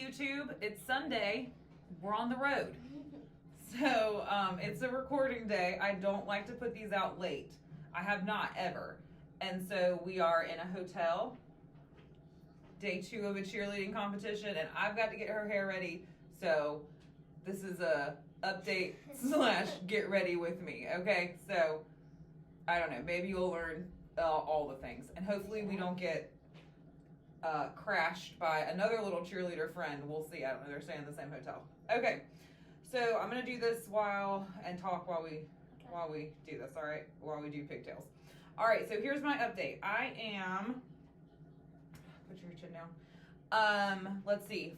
YouTube. It's Sunday. We're on the road. So it's a recording day. I don't like to put these out late. I have not ever. And so we are in a hotel. Day 2 of a cheerleading competition. And I've got to get her hair ready. So this is a update / get ready with me. Okay. So I don't know. Maybe you'll learn all the things. And hopefully we don't get crashed by another little cheerleader friend. We'll see. I don't know. They're staying in the same hotel. Okay. So I'm going to do this talk while we do this. All right. While we do pigtails. All right. So here's my update. I am, put your chin down. Let's see.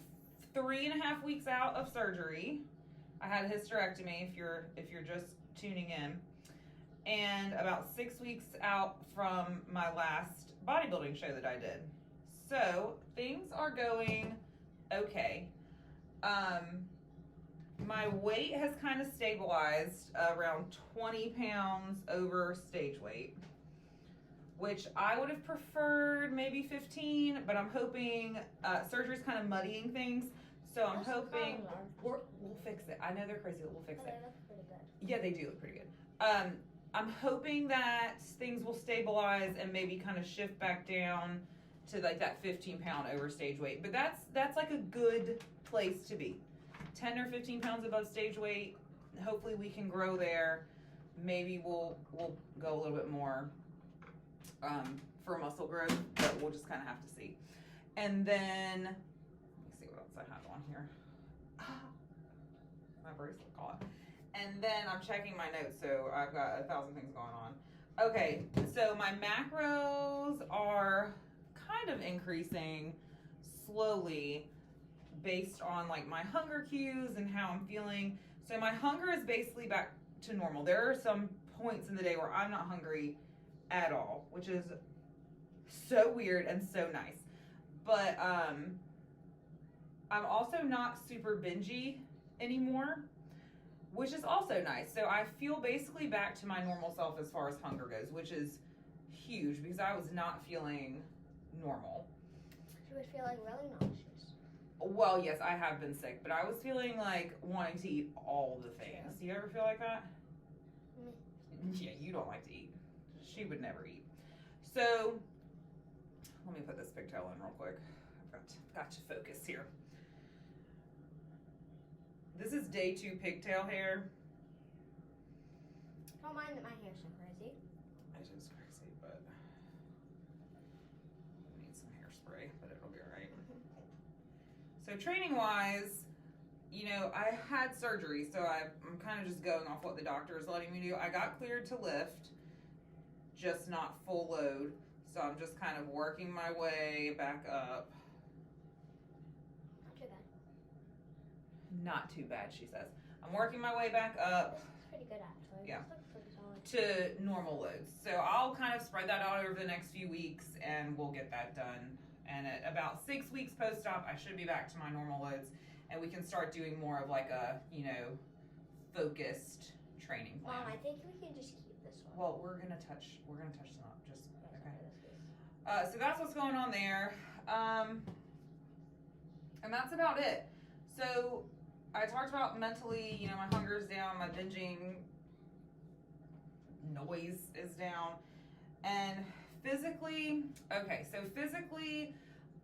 3.5 weeks out of surgery. I had a hysterectomy if you're just tuning in. And about 6 weeks out from my last bodybuilding show that I did. So things are going okay. My weight has kind of stabilized around 20 pounds over stage weight, which I would have preferred maybe 15, but I'm hoping surgery's kind of muddying things. So I'm hoping we'll fix it. I know they're crazy, but we'll fix it. They look pretty good. Yeah, they do look pretty good. I'm hoping that things will stabilize and maybe kind of shift back down to like that 15-pound over stage weight. But that's like a good place to be. 10 or 15 pounds above stage weight. Hopefully we can grow there. Maybe we'll go a little bit more for muscle growth, but we'll just kind of have to see. And then let me see what else I have on here. My bracelet caught. And then I'm checking my notes, so I've got 1,000 things going on. Okay, so my macros are kind of increasing slowly based on like my hunger cues and how I'm feeling. So my hunger is basically back to normal. There are some points in the day where I'm not hungry at all, which is so weird and so nice. But I'm also not super bingy anymore, which is also nice. So I feel basically back to my normal self as far as hunger goes, which is huge because I was not feeling normal. She was feeling really nauseous. Well, yes, I have been sick, but I was feeling like wanting to eat all the things. Do you ever feel like that? Me. Yeah, you don't like to eat. She would never eat. So let me put this pigtail in real quick. I've got to focus here. This is day 2 pigtail hair. Don't mind that my hair's so crazy. It is crazy, but I need some hairspray, but it'll be all right. So training wise, you know, I had surgery, so I'm kind of just going off what the doctor is letting me do. I got cleared to lift, just not full load. So I'm just kind of working my way back up. Not too bad. Not too bad, she says. I'm working my way back up. It's pretty good actually. Yeah. This looks pretty solid. To normal loads. So I'll kind of spread that out over the next few weeks and we'll get that done. And at about 6 weeks post-op, I should be back to my normal loads and we can start doing more of like a, you know, focused training plan. Mom, I think we can just keep this one. Well, we're gonna touch some up. Just That's okay. what this So that's what's going on there. And that's about it. So I talked about mentally, you know, my hunger is down, my binging noise is down. And physically, okay, so physically,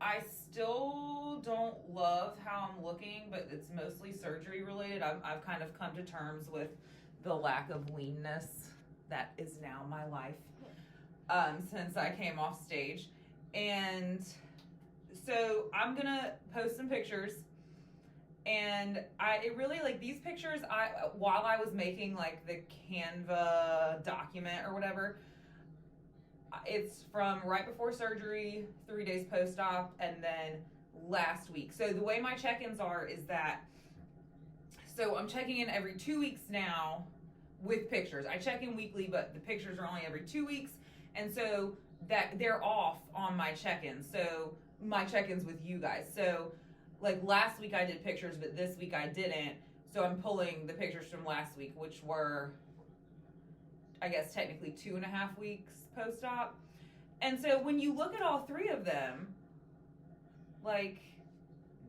I still don't love how I'm looking, but it's mostly surgery related. I've kind of come to terms with the lack of leanness that is now my life since I came off stage. And so I'm gonna post some pictures. And it really, like, these pictures, while I was making like the Canva document or whatever, it's from right before surgery, 3 days post-op, and then last week. So the way my check-ins are is that, so I'm checking in every 2 weeks now with pictures. I check in weekly, but the pictures are only every 2 weeks. And so that they're off on my check-ins. So my check-ins with you guys. So like last week I did pictures, but this week I didn't. So I'm pulling the pictures from last week, which were, I guess, technically 2.5 weeks post-op. And so when you look at all 3 of them, like,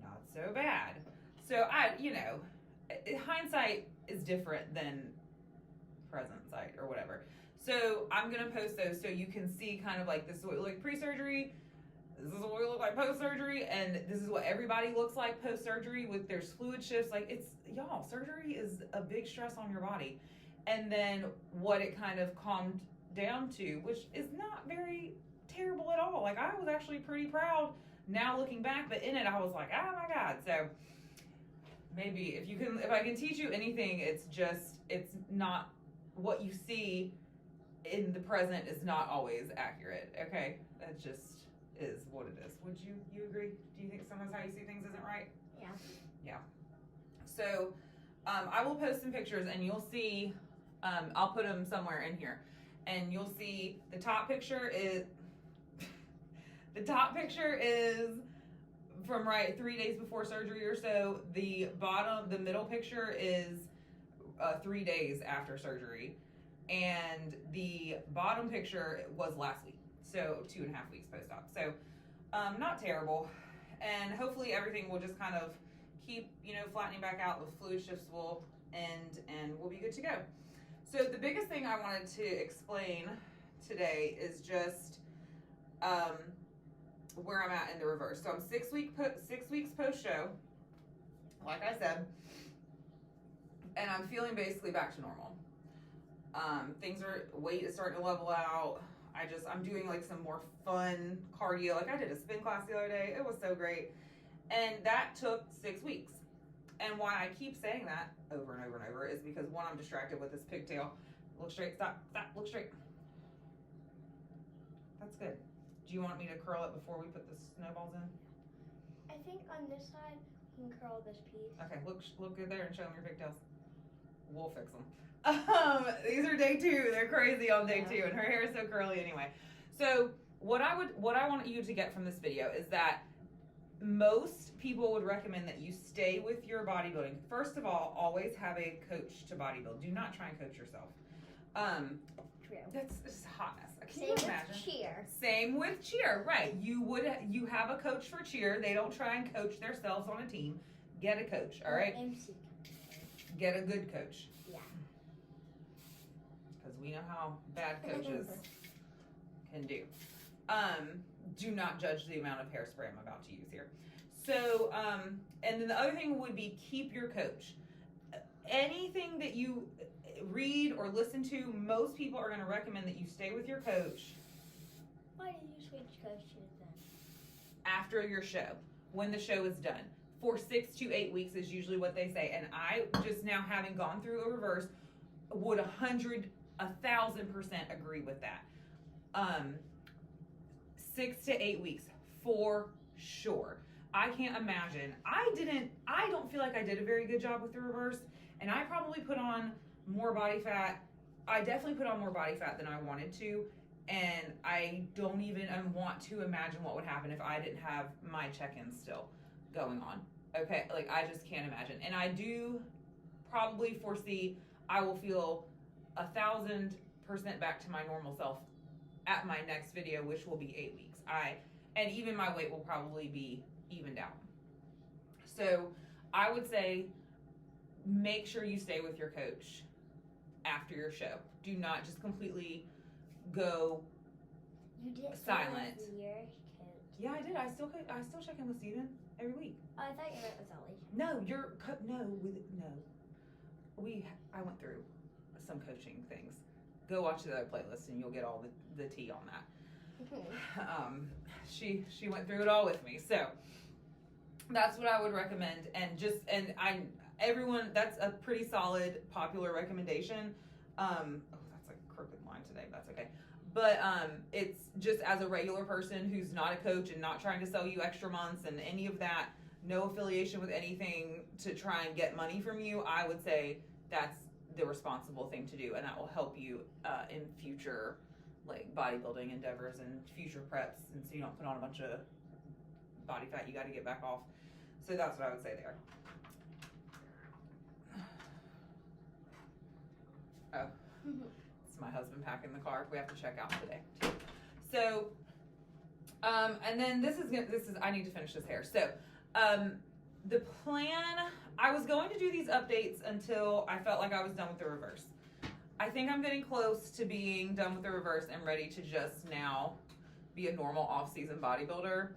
not so bad. So hindsight is different than present sight or whatever. So I'm gonna post those so you can see kind of like this is what we look like pre-surgery, this is what we look like post-surgery, and this is what everybody looks like post-surgery with there's fluid shifts. Like surgery is a big stress on your body. And then what it kind of calmed down to, which is not very terrible at all. Like I was actually pretty proud now looking back, but in it I was like, oh my God. So maybe if I can teach you anything, it's not what you see in the present is not always accurate. Okay, that just is what it is. Would you agree? Do you think sometimes how you see things isn't right? Yeah. So I will post some pictures and you'll see. I'll put them somewhere in here, and you'll see the top picture is from 3 days before surgery or so. The middle picture is 3 days after surgery, and the bottom picture was last week, so 2.5 weeks post-op. So not terrible, and hopefully everything will just kind of keep flattening back out. The fluid shifts will end, and we'll be good to go. So the biggest thing I wanted to explain today is just where I'm at in the reverse. So I'm 6 weeks post-show, like I said, and I'm feeling basically back to normal. Weight is starting to level out. I'm doing like some more fun cardio. Like I did a spin class the other day. It was so great. And that took 6 weeks. And why I keep saying that over and over and over is because one, I'm distracted with this pigtail. Look straight, stop, look straight. That's good. Do you want me to curl it before we put the snowballs in? I think on this side, you can curl this piece. Okay, look good there and show them your pigtails. We'll fix them. These are day 2. They're crazy on day 2, and her hair is so curly anyway. So what I want you to get from this video is that most people would recommend that you stay with your bodybuilding. First of all, always have a coach to bodybuild. Do not try and coach yourself. True. That's just a hot mess. Can Same you with imagine? cheer. Same with cheer, right? You have a coach for cheer. They don't try and coach themselves on a team. Get a coach, all right? MC. Get a good coach. Yeah. Because we know how bad coaches can do. Do not judge the amount of hairspray I'm about to use here. So, and then the other thing would be keep your coach. Anything that you read or listen to, most people are going to recommend that you stay with your coach. Why did you switch coaches then? After your show, when the show is done. For 6 to 8 weeks is usually what they say. And I just now, having gone through a reverse, would 1,000% agree with that. 6 to 8 weeks for sure. I can't imagine. I don't feel like I did a very good job with the reverse, and I probably put on more body fat. I definitely put on more body fat than I wanted to, and I don't even want to imagine what would happen if I didn't have my check-ins still going on. Okay, like I just can't imagine. And I do probably foresee I will feel 1,000% back to my normal self at my next video, which will be 8 weeks. And even my weight will probably be evened out. So I would say make sure you stay with your coach after your show. Do not just completely go silent. Your coach. Yeah, I did. I still check in with Steven every week. Oh, I thought you meant with Ellie. No, I went through some coaching things. Go watch the other playlist and you'll get all the tea on that. She went through it all with me, so that's what I would recommend. And everyone, that's a pretty solid, popular recommendation. That's a crooked line today, but that's okay. But it's just as a regular person who's not a coach and not trying to sell you extra months and any of that, no affiliation with anything to try and get money from you, I would say that's the responsible thing to do, and that will help you in future like bodybuilding endeavors and future preps, and so you don't put on a bunch of body fat you got to get back off. So that's what I would say there. Oh, it's my husband packing the car. We have to check out today too. So, and then this is I need to finish this hair. So, the plan, I was going to do these updates until I felt like I was done with the reverse. I think I'm getting close to being done with the reverse and ready to just now be a normal off-season bodybuilder.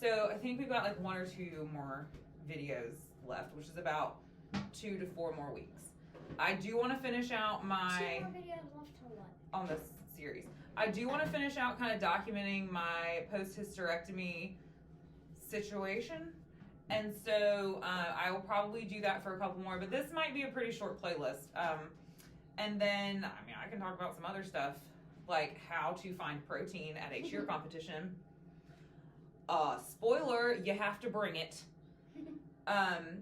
So I think we've got like 1 or 2 more videos left, which is about 2 to 4 more weeks. I do want to finish out my 2 more videos left to what? on this series. I do want to finish out kind of documenting my post-hysterectomy situation. And so I will probably do that for a couple more, but this might be a pretty short playlist. And then, I mean, I can talk about some other stuff, like how to find protein at a cheer competition. Spoiler, you have to bring it.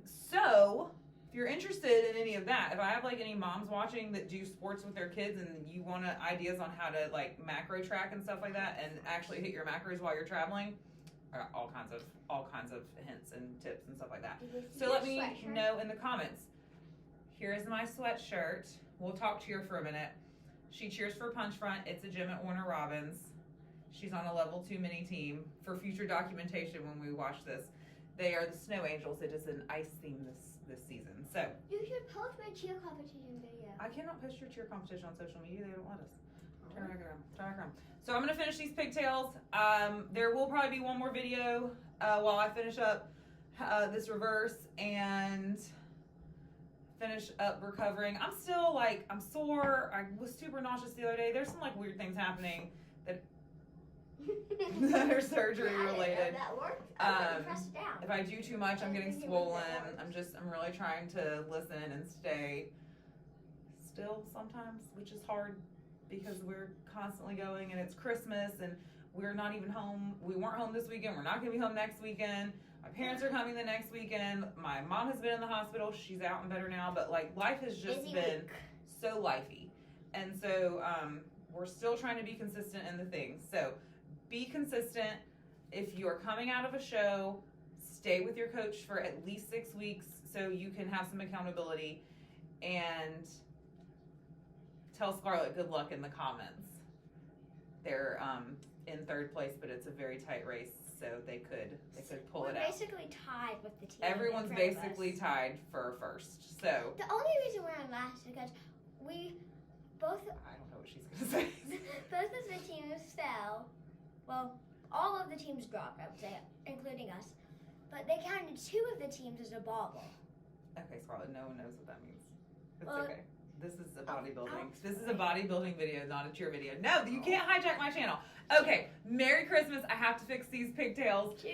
So, if you're interested in any of that, if I have like any moms watching that do sports with their kids and you want ideas on how to like macro track and stuff like that and actually hit your macros while you're traveling, I got all kinds of hints and tips and stuff like that. So let me know in the comments. Here is my sweatshirt. We'll talk cheer for a minute. She cheers for Punch Front. It's a gym at Warner Robins. She's on a level 2 mini team for future documentation when we watch this. They are the Snow Angels. It is an ice theme this season. So You should post my cheer competition video. I cannot post your cheer competition on social media. They don't let us. Turn back around. So I'm gonna finish these pigtails. There will probably be one more video while I finish up this reverse and finish up recovering. I'm still like, I'm sore. I was super nauseous the other day. There's some like weird things happening that are surgery related. That worked. Press it down. If I do too much, I'm getting swollen. I'm really trying to listen and stay still sometimes, which is hard because we're constantly going and it's Christmas and we're not even home. We weren't home this weekend. We're not going to be home next weekend. My parents are coming the next weekend. My mom has been in the hospital. She's out and better now, but like life has just been so lifey. And so we're still trying to be consistent in the things. So be consistent. If you're coming out of a show, stay with your coach for at least 6 weeks so you can have some accountability, and tell Scarlett good luck in the comments. They're in 3rd place, but it's a very tight race, so they could pull it out. We're basically tied with the team. Everyone's basically tied for first. So the only reason we're in last is because we both. I don't know what she's gonna say. Both of the teams fell. Well, all of the teams dropped, I would say, including us. But they counted 2 of the teams as a bobble. Okay, Scarlett, no one knows what that means. It's Well, okay. This is a bodybuilding. This is a bodybuilding video, not a cheer video. No, you can't hijack my channel. Okay, Merry Christmas. I have to fix these pigtails.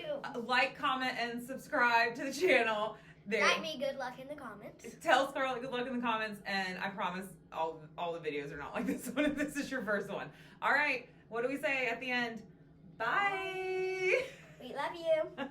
Like, comment, and subscribe to the channel. There. Write me good luck in the comments. Tell Scarlett good luck in the comments, and I promise all the videos are not like this one if this is your first one. All right, what do we say at the end? Bye. We love you.